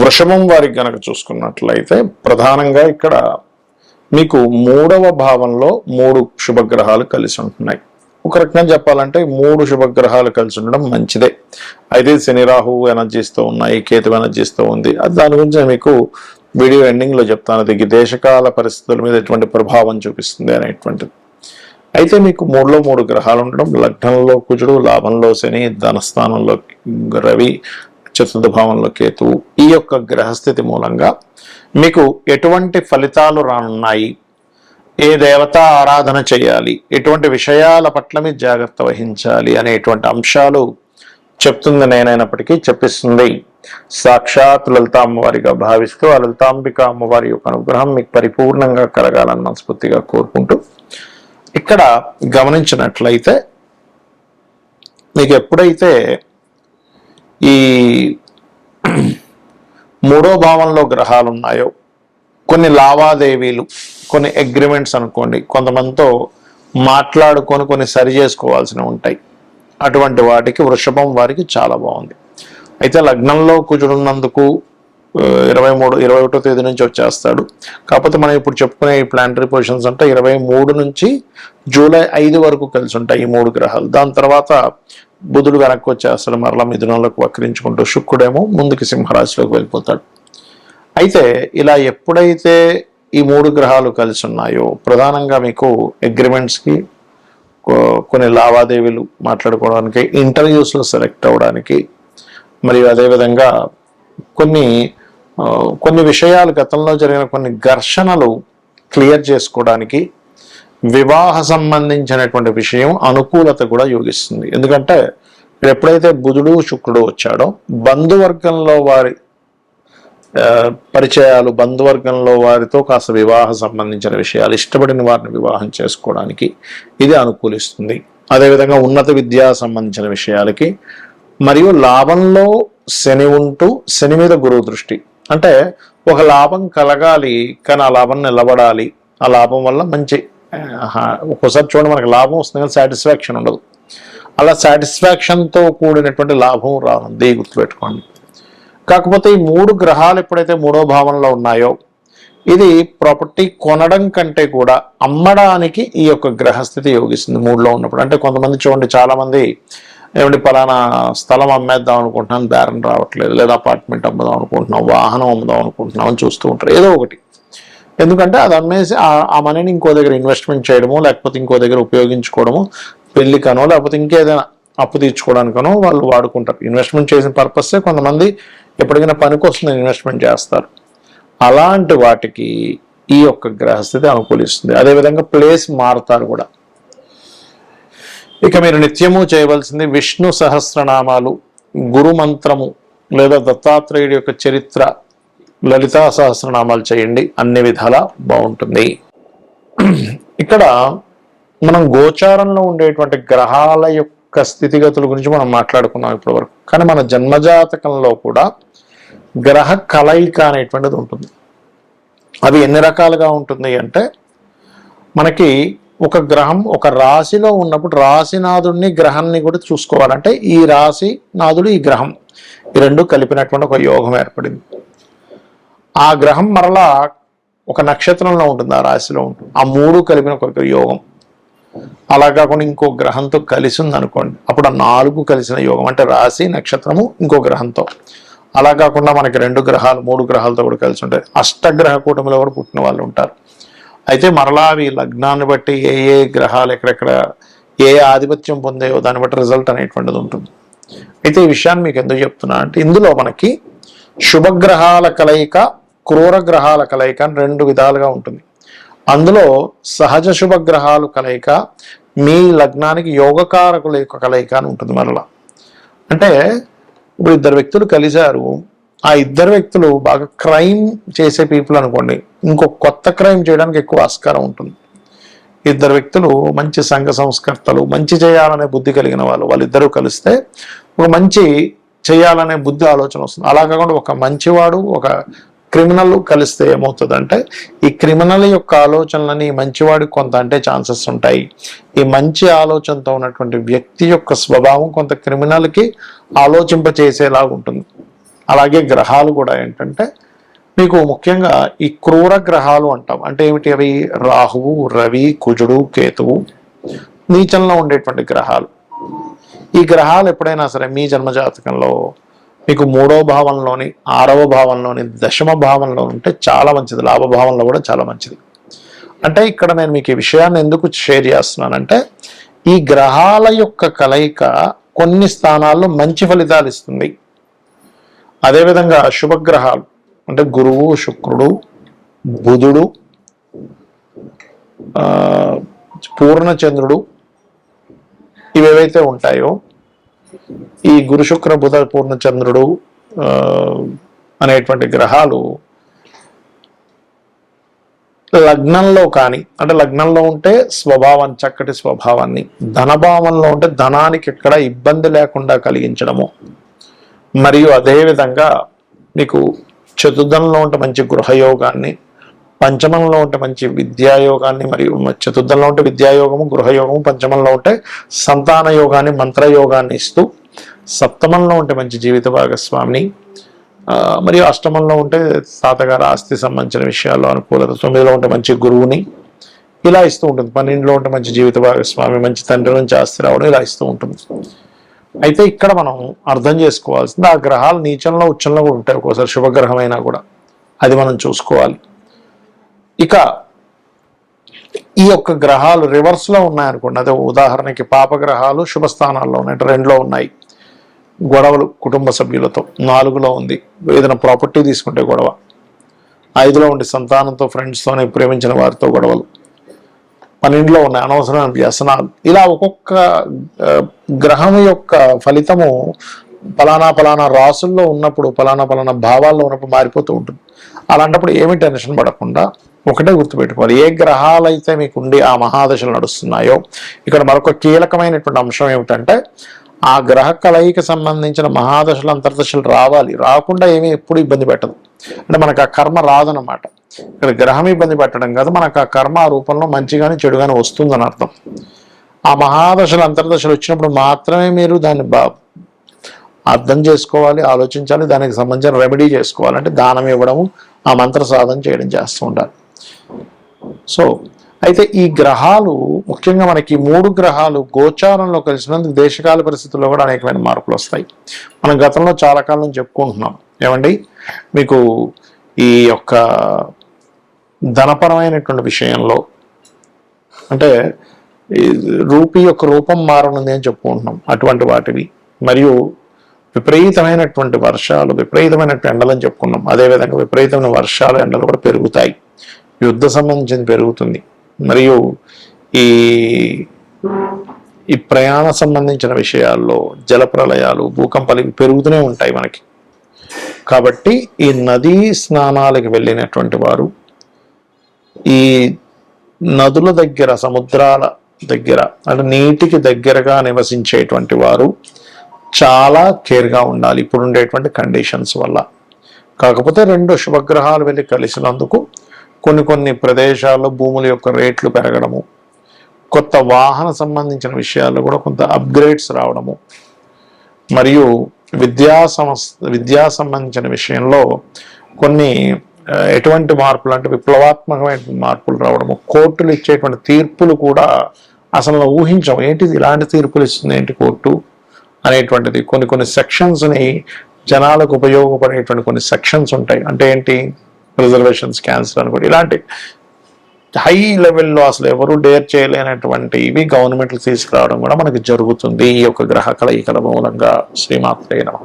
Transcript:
వృషభం వారికి గనక చూసుకున్నట్లయితే ప్రధానంగా ఇక్కడ మీకు 3వ భావంలో 3 శుభగ్రహాలు కలిసి ఉంటున్నాయి. ఒక రకంగా చెప్పాలంటే 3 శుభగ్రహాలు కలిసి ఉండడం మంచిదే. అయితే శని రాహు ఎనర్జీస్తో ఉన్నాయి, కేతు ఎనర్జీస్తో ఉంది. దాని గురించి మీకు వీడియో ఎండింగ్ లో చెప్తాను. అది దేశకాల పరిస్థితుల మీద ఎటువంటి ప్రభావం చూపిస్తుంది అనేటువంటిది. అయితే మీకు 3లో 3 గ్రహాలు ఉండడం, లగ్నంలో కుజుడు, లాభంలో శని, ధనస్థానంలో రవి, చతుర్థ భావంలో కేతువు, ఈ యొక్క గ్రహస్థితి మూలంగా మీకు ఎటువంటి ఫలితాలు రానున్నాయి, ఏ దేవత ఆరాధన చేయాలి, ఎటువంటి విషయాల పట్ల మీరు జాగ్రత్త వహించాలి అనేటువంటి అంశాలు చెప్తుంది. నేనైనప్పటికీ చెప్పిస్తుంది సాక్షాత్ లలిత అమ్మవారిగా భావిస్తూ ఆ లలితాంబిక అమ్మవారి యొక్క అనుగ్రహం మీకు పరిపూర్ణంగా కలగాలని మనస్ఫూర్తిగా కోరుకుంటూ, ఇక్కడ గమనించినట్లయితే మీకు ఎప్పుడైతే ఈ 3వ భావంలో గ్రహాలు ఉన్నాయో కొన్ని లావాదేవీలు, కొన్ని అగ్రిమెంట్స్ అనుకోండి, కొంతమందితో మాట్లాడుకొని కొన్ని సరి చేసుకోవాల్సినవి ఉంటాయి. అటువంటి వాటికి వృషభం వారికి చాలా బాగుంది. అయితే లగ్నంలో కుజుడున్నందుకు 21వ తేదీ నుంచి వచ్చేస్తాడు. కాకపోతే మనం ఇప్పుడు చెప్పుకునే ఈ ప్లానటరీ పొజిషన్స్ అంటే 23 నుంచి జూలై 5 వరకు కలిసి ఉంటాయి ఈ 3 గ్రహాలు. దాని తర్వాత బుధుడు వెనక్కి వచ్చేస్తాడు, మరలా మిథునంలోకి వక్రించుకుంటూ, శుక్రుడేమో ముందుకి సింహరాశిలోకి వెళ్ళిపోతాడు. అయితే ఇలా ఎప్పుడైతే ఈ 3 గ్రహాలు కలిసి ఉన్నాయో ప్రధానంగా మీకు అగ్రిమెంట్స్కి, కొన్ని లావాదేవీలు మాట్లాడుకోవడానికి, ఇంటర్వ్యూస్లో సెలెక్ట్ అవ్వడానికి, మరియు అదేవిధంగా కొన్ని విషయాలు గతంలో జరిగిన కొన్ని ఘర్షణలు క్లియర్ చేసుకోవడానికి, వివాహ సంబంధించినటువంటి విషయం అనుకూలత కూడా యోగిస్తుంది. ఎందుకంటే ఎప్పుడైతే బుధుడు శుక్రుడు వచ్చాడో బంధువర్గంలో వారి పరిచయాలు, బంధువర్గంలో వారితో కాస్త వివాహ సంబంధించిన విషయాలు, ఇష్టపడిన వారిని వివాహం చేసుకోవడానికి ఇది అనుకూలిస్తుంది. అదేవిధంగా ఉన్నత విద్యా సంబంధించిన విషయాలకి, మరియు లాభంలో శని ఉంటూ శని మీద గురువు దృష్టి, అంటే ఒక లాభం కలగాలి కానీ ఆ లాభం నిలబడాలి. ఆ లాభం వల్ల మంచి, ఒక్కోసారి చూడండి మనకు లాభం వస్తుంది కానీ సాటిస్ఫాక్షన్ ఉండదు. అలా సాటిస్ఫాక్షన్తో కూడినటువంటి లాభం రానుంది, గుర్తుపెట్టుకోండి. కాకపోతే ఈ 3 గ్రహాలు ఎప్పుడైతే 3వ భావంలో ఉన్నాయో ఇది ప్రాపర్టీ కొనడం కంటే కూడా అమ్మడానికి ఈ యొక్క గ్రహస్థితి యోగిస్తుంది 3లో ఉన్నప్పుడు. అంటే కొంతమంది చూడండి, చాలా మంది ఏమంటే పలానా స్థలం అమ్మేద్దాం అనుకుంటున్నాను, బేరం రావట్లేదు, లేదా అపార్ట్మెంట్ అమ్ముదాం అనుకుంటున్నాం, వాహనం అమ్ముదాం అనుకుంటున్నాం అని చూస్తూ ఉంటారు ఏదో ఒకటి. ఎందుకంటే అది అమ్మేసి ఆ మనీని ఇంకో దగ్గర ఇన్వెస్ట్మెంట్ చేయడము, లేకపోతే ఇంకో దగ్గర ఉపయోగించుకోవడము, పెళ్లికనో లేకపోతే ఇంకేదైనా అప్పు తీర్చుకోవడానికనో వాళ్ళు వాడుకుంటారు. ఇన్వెస్ట్మెంట్ చేసిన పర్పస్సే కొంతమంది ఎప్పటికైనా పనికి వస్తుందని ఇన్వెస్ట్మెంట్ చేస్తారు. అలాంటి వాటికి ఈ యొక్క గ్రహస్థితి అనుకూలిస్తుంది. అదేవిధంగా ప్లేస్ మారుతారు కూడా. ఇక మీరు నిత్యము చేయవలసింది విష్ణు సహస్రనామాలు, గురు మంత్రము లేదా దత్తాత్రేయుడి యొక్క చరిత్ర, లలితా సహస్రనామాలు చేయండి, అన్ని విధాలా బాగుంటుంది. ఇక్కడ మనం గోచారంలో ఉండేటువంటి గ్రహాల యొక్క స్థితిగతుల గురించి మనం మాట్లాడుకున్నాం ఇప్పటి వరకు. కానీ మన జన్మజాతకంలో కూడా గ్రహ కలయిక అనేటువంటిది ఉంటుంది. అవి ఎన్ని రకాలుగా ఉంటుంది అంటే, మనకి ఒక గ్రహం ఒక రాశిలో ఉన్నప్పుడు రాశినాథుడిని గ్రహాన్ని కూడా చూసుకోవాలంటే ఈ రాశి నాథుడు ఈ గ్రహం ఈ రెండు కలిపినటువంటి ఒక యోగం ఏర్పడింది. ఆ గ్రహం మరలా ఒక నక్షత్రంలో ఉంటుంది, ఆ రాశిలో ఉంటుంది. ఆ 3 కలిపిన ఒక యోగం. అలా కాకుండా ఇంకో గ్రహంతో కలిసి ఉంది అనుకోండి, అప్పుడు ఆ 4 కలిసిన యోగం, అంటే రాశి నక్షత్రము ఇంకో గ్రహంతో. అలా కాకుండా మనకి 2 గ్రహాలు 3 గ్రహాలతో కూడా కలిసి ఉంటాయి. అష్టగ్రహ కూటమిలో కూడా పుట్టిన వాళ్ళు ఉంటారు. అయితే మరలా అవి లగ్నాన్ని బట్టి ఏ గ్రహాలు ఎక్కడెక్కడ ఏ ఆధిపత్యం పొందాయో దాన్ని బట్టి రిజల్ట్ అనేటువంటిది ఉంటుంది. అయితే ఈ విషయాన్ని మీకు ఎందుకు చెప్తున్నా అంటే, ఇందులో మనకి శుభగ్రహాల కలయిక, క్రూర గ్రహాల కలయిక అని 2 విధాలుగా ఉంటుంది. అందులో సహజ శుభగ్రహాలు కలయిక, మీ లగ్నానికి యోగకారకుల యొక్క కలయిక అని ఉంటుంది. మరలా అంటే ఇప్పుడు 2 వ్యక్తులు కలిశారు, ఆ 2 వ్యక్తులు బాగా క్రైమ్ చేసే పీపుల్ అనుకోండి, ఇంకో కొత్త క్రైమ్ చేయడానికి ఎక్కువ ఆస్కారం ఉంటుంది. 2 వ్యక్తులు మంచి సంఘ సంస్కర్తలు, మంచి చేయాలనే బుద్ధి కలిగిన వాళ్ళిద్దరూ కలిస్తే ఒక మంచి చేయాలనే బుద్ధి ఆలోచన వస్తుంది. అలా కాకుండా ఒక మంచివాడు ఒక క్రిమినల్ కలిస్తే ఏమవుతుందంటే, ఈ క్రిమినల్ యొక్క ఆలోచనలని మంచివాడికి కొంత అంటే ఛాన్సెస్ ఉంటాయి. ఈ మంచి ఆలోచనతో ఉన్నటువంటి వ్యక్తి యొక్క స్వభావం కొంత క్రిమినల్కి ఆలోచింపచేసేలాగా ఉంటుంది. అలాగే గ్రహాలు కూడా ఏంటంటే మీకు ముఖ్యంగా ఈ క్రూర గ్రహాలు అంటాం. అంటే ఏమిటి అవి? రాహువు, రవి, కుజుడు, కేతువు నీచంలో ఉండేటువంటి గ్రహాలు. ఈ గ్రహాలు ఎప్పుడైనా సరే మీ జన్మజాతకంలో మీకు 3వ భావంలోని, 6వ భావంలోని, దశమ భావంలో ఉంటే చాలా మంచిది. లాభభావంలో కూడా చాలా మంచిది. అంటే ఇక్కడ నేను మీకు ఈ విషయాన్ని ఎందుకు షేర్ చేస్తున్నానంటే ఈ గ్రహాల యొక్క కలయిక కొన్ని స్థానాల్లో మంచి ఫలితాలు ఇస్తుంది. అదేవిధంగా శుభగ్రహాలు అంటే గురువు, శుక్రుడు, బుధుడు, పూర్ణచంద్రుడు ఇవేవైతే ఉంటాయో ఈ గురు, శుక్ర, బుధ, పూర్ణచంద్రుడు అనేటువంటి గ్రహాలు లగ్నంలో కానీ, అంటే లగ్నంలో ఉంటే స్వభావం, చక్కటి స్వభావాన్ని, ధనభావంలో ఉంటే ధనానికి ఎక్కడ ఇబ్బంది లేకుండా కలిగించడము, మరియు అదేవిధంగా మీకు చతుర్థంలో ఉంటే మంచి గృహయోగాన్ని, పంచమంలో ఉంటే మంచి విద్యాయోగాన్ని, మరియు చతుర్థంలో ఉంటే విద్యాయోగము, గృహయోగము, పంచమంలో ఉంటే సంతాన యోగాన్ని, మంత్రయోగాన్ని ఇస్తూ, సప్తమంలో ఉంటే మంచి జీవిత భాగస్వామిని, మరియు అష్టమంలో ఉంటే తాతగారు ఆస్తి సంబంధించిన విషయాల్లో అనుకూలత, 9లో ఉంటే మంచి గురువుని ఇలా ఇస్తూ ఉంటుంది. 12లో ఉంటే మంచి జీవిత భాగస్వామి, మంచి తండ్రి నుంచి ఆస్తి రావడం ఇలా ఇస్తూ ఉంటుంది. అయితే ఇక్కడ మనం అర్థం చేసుకోవాల్సింది ఆ గ్రహాలు నీచంలో, ఉచ్చంలో కూడా ఉంటాయి ఒక్కోసారి, శుభగ్రహమైనా కూడా అది మనం చూసుకోవాలి. ఇక ఈ యొక్క గ్రహాలు రివర్స్లో ఉన్నాయనుకోండి, అదే ఉదాహరణకి పాపగ్రహాలు శుభస్థానాల్లో ఉన్నాయి, 2లో ఉన్నాయి, గొడవలు కుటుంబ సభ్యులతో, 4లో ఉంది ఏదైనా ప్రాపర్టీ తీసుకుంటే గొడవ, 5లో ఉండి సంతానంతో, ఫ్రెండ్స్తోనే, ప్రేమించిన వారితో గొడవలు, 12లో ఉన్నాయి అనవసరమైన వ్యసనాలు. ఇలా ఒక్కొక్క గ్రహం యొక్క ఫలితము పలానా రాసుల్లో ఉన్నప్పుడు, పలానా భావాల్లో ఉన్నప్పుడు మారిపోతూ ఉంటుంది. అలాంటప్పుడు ఏమీ టెన్షన్ పడకుండా ఒకటే గుర్తుపెట్టుకోవాలి, ఏ గ్రహాలు అయితే మీకు ఉండి ఆ మహాదశలు నడుస్తున్నాయో, ఇక్కడ మరొక కీలకమైనటువంటి అంశం ఏమిటంటే ఆ గ్రహ కలయికి సంబంధించిన మహాదశలు, అంతర్దశలు రావాలి. రాకుండా ఏమీ ఎప్పుడు ఇబ్బంది పెట్టదు. అంటే మనకు ఆ కర్మ రాదనమాట. ఇక్కడ గ్రహం ఇబ్బంది పెట్టడం కాదు, మనకు ఆ కర్మ ఆ రూపంలో మంచిగాని చెడుగాని వస్తుందని అర్థం. ఆ మహాదశలు, అంతర్దశలు వచ్చినప్పుడు మాత్రమే మీరు దాన్ని అర్థం చేసుకోవాలి, ఆలోచించాలి, దానికి సంబంధించిన రెమెడీ చేసుకోవాలంటే దానం ఇవ్వడము, ఆ మంత్ర సాధన చేయడం చేస్తూ ఉండాలి. సో అయితే ఈ గ్రహాలు ముఖ్యంగా మనకి 3 గ్రహాలు గోచారంలో కలిసినందుకు దేశకాల పరిస్థితుల్లో కూడా అనేకమైన మార్పులు వస్తాయి. మనం గతంలో చాలా కాలం చెప్పుకుంటున్నాం ఏమండి, మీకు ఈ యొక్క ధనపరమైనటువంటి విషయంలో అంటే రూపీ యొక్క రూపం మారనుంది అని చెప్పుకుంటున్నాం, అటువంటి వాటివి, మరియు విపరీతమైనటువంటి వర్షాలు, విపరీతమైనటువంటి ఎండలని చెప్పుకున్నాం. అదేవిధంగా విపరీతమైన వర్షాలు, ఎండలు కూడా పెరుగుతాయి, యుద్ధ సంబంధించింది పెరుగుతుంది, మరియు ఈ ప్రయాణ సంబంధించిన విషయాల్లో జలప్రలయాలు, భూకంపాలు పెరుగుతూనే ఉంటాయి మనకి. కాబట్టి ఈ నదీ స్నానాలకు వెళ్ళినటువంటి వారు, ఈ నదుల దగ్గర, సముద్రాల దగ్గర, అంటే నీటికి దగ్గరగా నివసించేటువంటి వారు చాలా కేర్గా ఉండాలి ఇప్పుడు ఉండేటువంటి కండిషన్స్ వల్ల. కాకపోతే 2 శుభగ్రహాలు వెళ్ళి కలిసినందుకు కొన్ని ప్రదేశాల్లో భూముల యొక్క రేట్లు పెరగడము, కొత్త వాహన సంబంధించిన విషయాల్లో కూడా కొంత అప్గ్రేడ్స్ రావడము, మరియు విద్యా సంబంధించిన విషయంలో కొన్ని ఎటువంటి మార్పులు అంటే విప్లవాత్మకమైన మార్పులు రావడము, కోర్టులు ఇచ్చేటువంటి తీర్పులు కూడా అసలు ఊహించం, ఏంటిది ఇలాంటి తీర్పులు ఇస్తుంది ఏంటి కోర్టు అనేటువంటిది. కొన్ని సెక్షన్స్ని జనాలకు ఉపయోగపడేటువంటి కొన్ని సెక్షన్స్ ఉంటాయి. అంటే ఏంటి, రిజర్వేషన్స్ క్యాన్సిల్ అనుకోండి, ఇలాంటి హై లెవెల్లో అసలు ఎవరు డేర్ చేయలేనటువంటి ఇవి గవర్నమెంట్లు తీసుకురావడం కూడా మనకి జరుగుతుంది ఈ యొక్క గ్రహ కలయికల మూలంగా. శ్రీమాత్రే నమః.